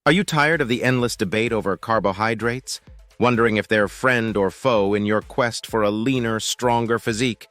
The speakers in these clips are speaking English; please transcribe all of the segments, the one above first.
Are you tired of the endless debate over carbohydrates? Wondering if they're friend or foe in your quest for a leaner, stronger physique?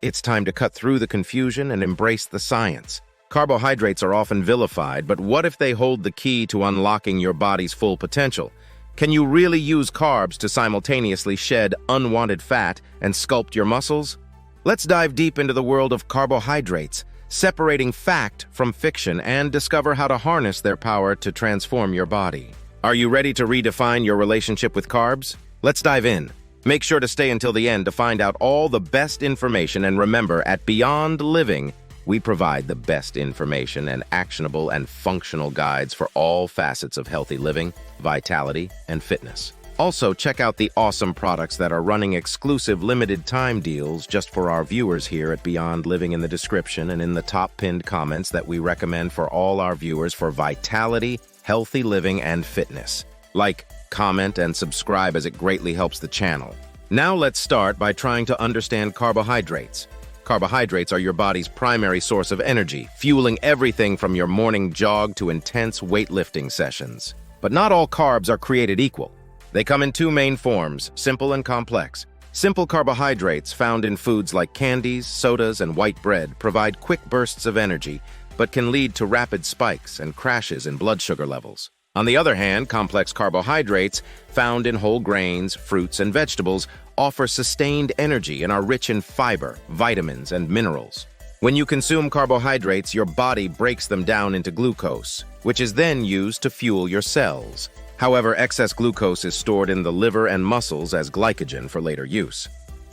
It's time to cut through the confusion and embrace the science. Carbohydrates are often vilified, but what if they hold the key to unlocking your body's full potential? Can you really use carbs to simultaneously shed unwanted fat and sculpt your muscles? Let's dive deep into the world of carbohydrates, separating fact from fiction, and discover how to harness their power to transform your body. Are you ready to redefine your relationship with carbs? Let's dive in. Make sure to stay until the end to find out all the best information, and remember, at Beyond Living, we provide the best information and actionable and functional guides for all facets of healthy living, vitality, and fitness. Also, check out the awesome products that are running exclusive limited-time deals just for our viewers here at Beyond Living in the description and in the top pinned comments that we recommend for all our viewers for vitality, healthy living, and fitness. Like, comment, and subscribe as it greatly helps the channel. Now let's start by trying to understand carbohydrates. Carbohydrates are your body's primary source of energy, fueling everything from your morning jog to intense weightlifting sessions. But not all carbs are created equal. They come in two main forms, simple and complex. Simple carbohydrates found in foods like candies, sodas, and white bread provide quick bursts of energy, but can lead to rapid spikes and crashes in blood sugar levels. On the other hand, complex carbohydrates found in whole grains, fruits, and vegetables offer sustained energy and are rich in fiber, vitamins, and minerals. When you consume carbohydrates, your body breaks them down into glucose, which is then used to fuel your cells. However, excess glucose is stored in the liver and muscles as glycogen for later use.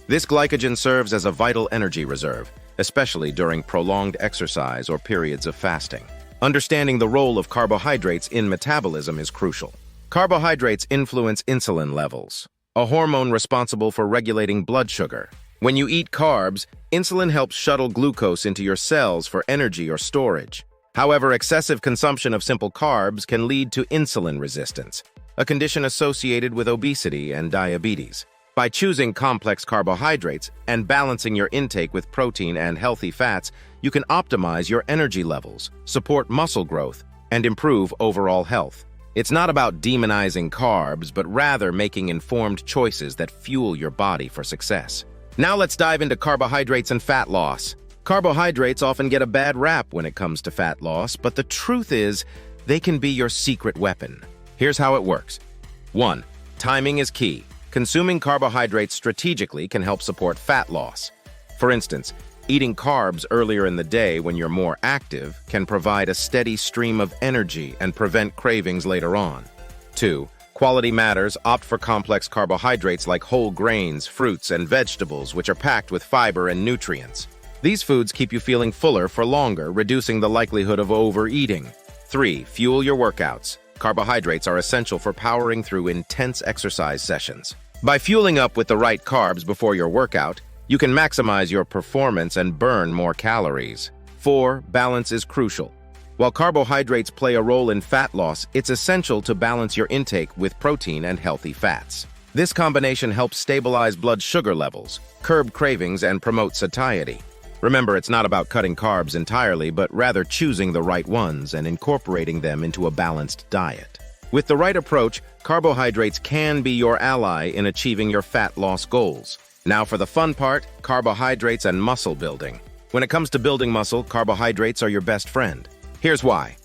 This glycogen serves as a vital energy reserve, especially during prolonged exercise or periods of fasting. Understanding the role of carbohydrates in metabolism is crucial. Carbohydrates influence insulin levels, a hormone responsible for regulating blood sugar. When you eat carbs, insulin helps shuttle glucose into your cells for energy or storage. However, excessive consumption of simple carbs can lead to insulin resistance, a condition associated with obesity and diabetes. By choosing complex carbohydrates and balancing your intake with protein and healthy fats, you can optimize your energy levels, support muscle growth, and improve overall health. It's not about demonizing carbs, but rather making informed choices that fuel your body for success. Now let's dive into carbohydrates and fat loss. Carbohydrates often get a bad rap when it comes to fat loss, but the truth is, they can be your secret weapon. Here's how it works. 1. Timing is key. Consuming carbohydrates strategically can help support fat loss. For instance, eating carbs earlier in the day when you're more active can provide a steady stream of energy and prevent cravings later on. 2. Quality matters. Opt for complex carbohydrates like whole grains, fruits, and vegetables, which are packed with fiber and nutrients. These foods keep you feeling fuller for longer, reducing the likelihood of overeating. 3. Fuel your workouts. Carbohydrates are essential for powering through intense exercise sessions. By fueling up with the right carbs before your workout, you can maximize your performance and burn more calories. 4. Balance is crucial. While carbohydrates play a role in fat loss, it's essential to balance your intake with protein and healthy fats. This combination helps stabilize blood sugar levels, curb cravings, and promote satiety. Remember, it's not about cutting carbs entirely, but rather choosing the right ones and incorporating them into a balanced diet. With the right approach, carbohydrates can be your ally in achieving your fat loss goals. Now for the fun part, carbohydrates and muscle building. When it comes to building muscle, carbohydrates are your best friend. Here's why.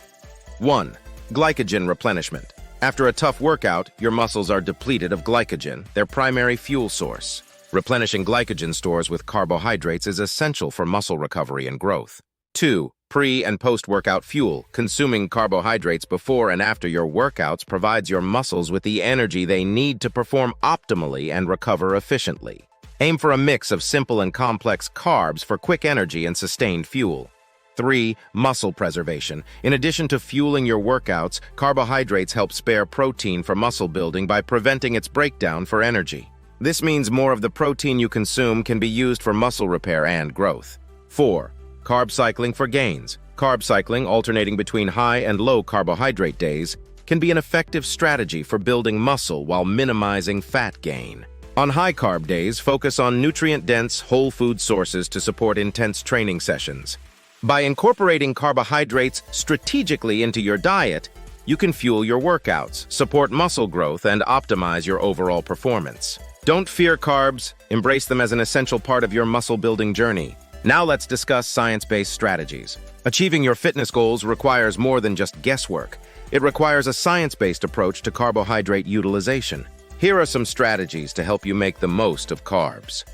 1. Glycogen replenishment. After a tough workout, your muscles are depleted of glycogen, their primary fuel source. Replenishing glycogen stores with carbohydrates is essential for muscle recovery and growth. 2. Pre- and post-workout fuel. Consuming carbohydrates before and after your workouts provides your muscles with the energy they need to perform optimally and recover efficiently. Aim for a mix of simple and complex carbs for quick energy and sustained fuel. 3. Muscle preservation. In addition to fueling your workouts, carbohydrates help spare protein for muscle building by preventing its breakdown for energy. This means more of the protein you consume can be used for muscle repair and growth. 4. Carb cycling for gains. Carb cycling, alternating between high and low carbohydrate days, can be an effective strategy for building muscle while minimizing fat gain. On high-carb days, focus on nutrient-dense, whole food sources to support intense training sessions. By incorporating carbohydrates strategically into your diet, you can fuel your workouts, support muscle growth, and optimize your overall performance. Don't fear carbs. Embrace them as an essential part of your muscle-building journey. Now let's discuss science-based strategies. Achieving your fitness goals requires more than just guesswork. It requires a science-based approach to carbohydrate utilization. Here are some strategies to help you make the most of carbs.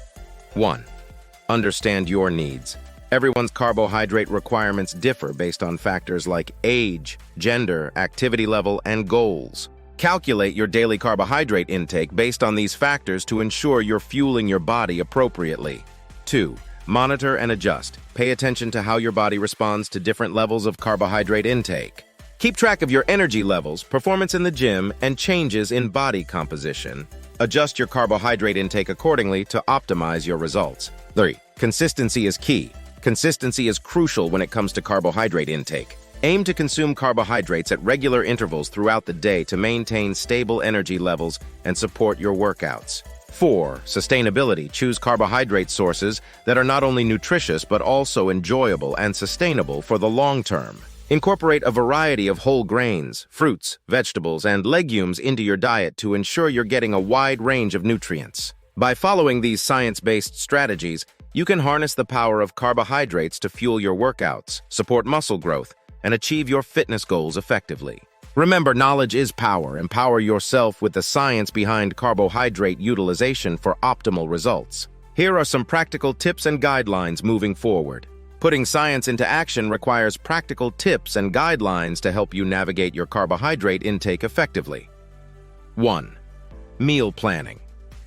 1. Understand your needs. Everyone's carbohydrate requirements differ based on factors like age, gender, activity level, and goals. Calculate your daily carbohydrate intake based on these factors to ensure you're fueling your body appropriately. 2. Monitor and adjust. Pay attention to how your body responds to different levels of carbohydrate intake. Keep track of your energy levels, performance in the gym, and changes in body composition. Adjust your carbohydrate intake accordingly to optimize your results. 3. Consistency is key. Consistency is crucial when it comes to carbohydrate intake. Aim to consume carbohydrates at regular intervals throughout the day to maintain stable energy levels and support your workouts. 4. Sustainability. Choose carbohydrate sources that are not only nutritious but also enjoyable and sustainable for the long term. Incorporate a variety of whole grains, fruits, vegetables, and legumes into your diet to ensure you're getting a wide range of nutrients. By following these science-based strategies, you can harness the power of carbohydrates to fuel your workouts, support muscle growth, and achieve your fitness goals effectively. Remember, knowledge is power. Empower yourself with the science behind carbohydrate utilization for optimal results. Here are some practical tips and guidelines moving forward. Putting science into action requires practical tips and guidelines to help you navigate your carbohydrate intake effectively. 1. Meal planning.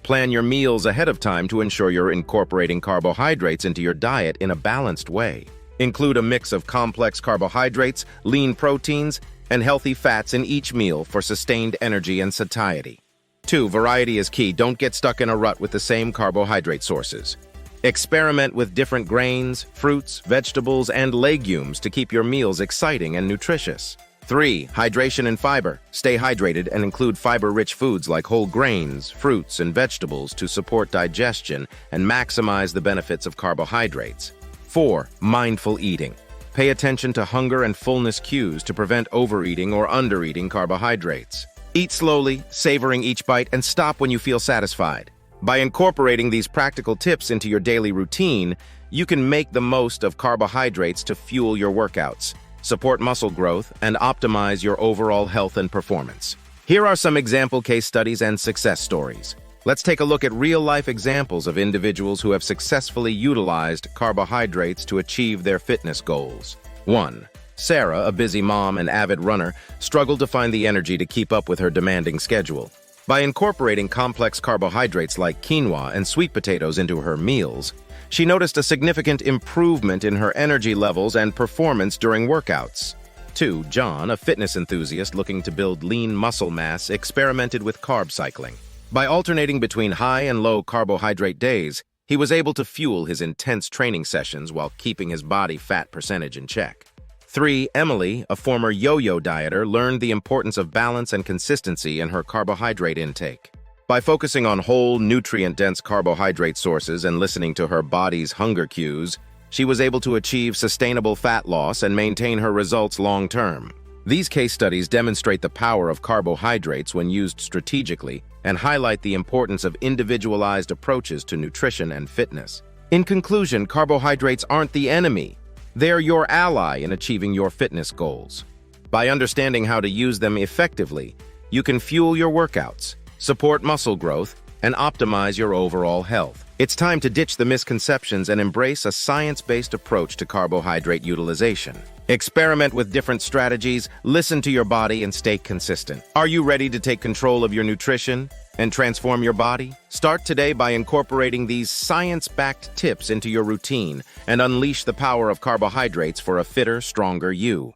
Plan your meals ahead of time to ensure you're incorporating carbohydrates into your diet in a balanced way. Include a mix of complex carbohydrates, lean proteins, and healthy fats in each meal for sustained energy and satiety. 2. Variety is key. Don't get stuck in a rut with the same carbohydrate sources. Experiment with different grains, fruits, vegetables, and legumes to keep your meals exciting and nutritious. 3. Hydration and fiber. Stay hydrated and include fiber-rich foods like whole grains, fruits, and vegetables to support digestion and maximize the benefits of carbohydrates. 4. Mindful eating. Pay attention to hunger and fullness cues to prevent overeating or undereating carbohydrates. Eat slowly, savoring each bite, and stop when you feel satisfied. By incorporating these practical tips into your daily routine, you can make the most of carbohydrates to fuel your workouts, support muscle growth, and optimize your overall health and performance. Here are some example case studies and success stories. Let's take a look at real-life examples of individuals who have successfully utilized carbohydrates to achieve their fitness goals. 1. Sarah, a busy mom and avid runner, struggled to find the energy to keep up with her demanding schedule. By incorporating complex carbohydrates like quinoa and sweet potatoes into her meals, she noticed a significant improvement in her energy levels and performance during workouts. 2. John, a fitness enthusiast looking to build lean muscle mass, experimented with carb cycling. By alternating between high and low carbohydrate days, he was able to fuel his intense training sessions while keeping his body fat percentage in check. 3. Emily, a former yo-yo dieter, learned the importance of balance and consistency in her carbohydrate intake. By focusing on whole, nutrient-dense carbohydrate sources and listening to her body's hunger cues, she was able to achieve sustainable fat loss and maintain her results long-term. These case studies demonstrate the power of carbohydrates when used strategically and highlight the importance of individualized approaches to nutrition and fitness. In conclusion, carbohydrates aren't the enemy. They're your ally in achieving your fitness goals. By understanding how to use them effectively, you can fuel your workouts, support muscle growth, and optimize your overall health. It's time to ditch the misconceptions and embrace a science-based approach to carbohydrate utilization. Experiment with different strategies, listen to your body, and stay consistent. Are you ready to take control of your nutrition and transform your body? Start today by incorporating these science-backed tips into your routine and unleash the power of carbohydrates for a fitter, stronger you.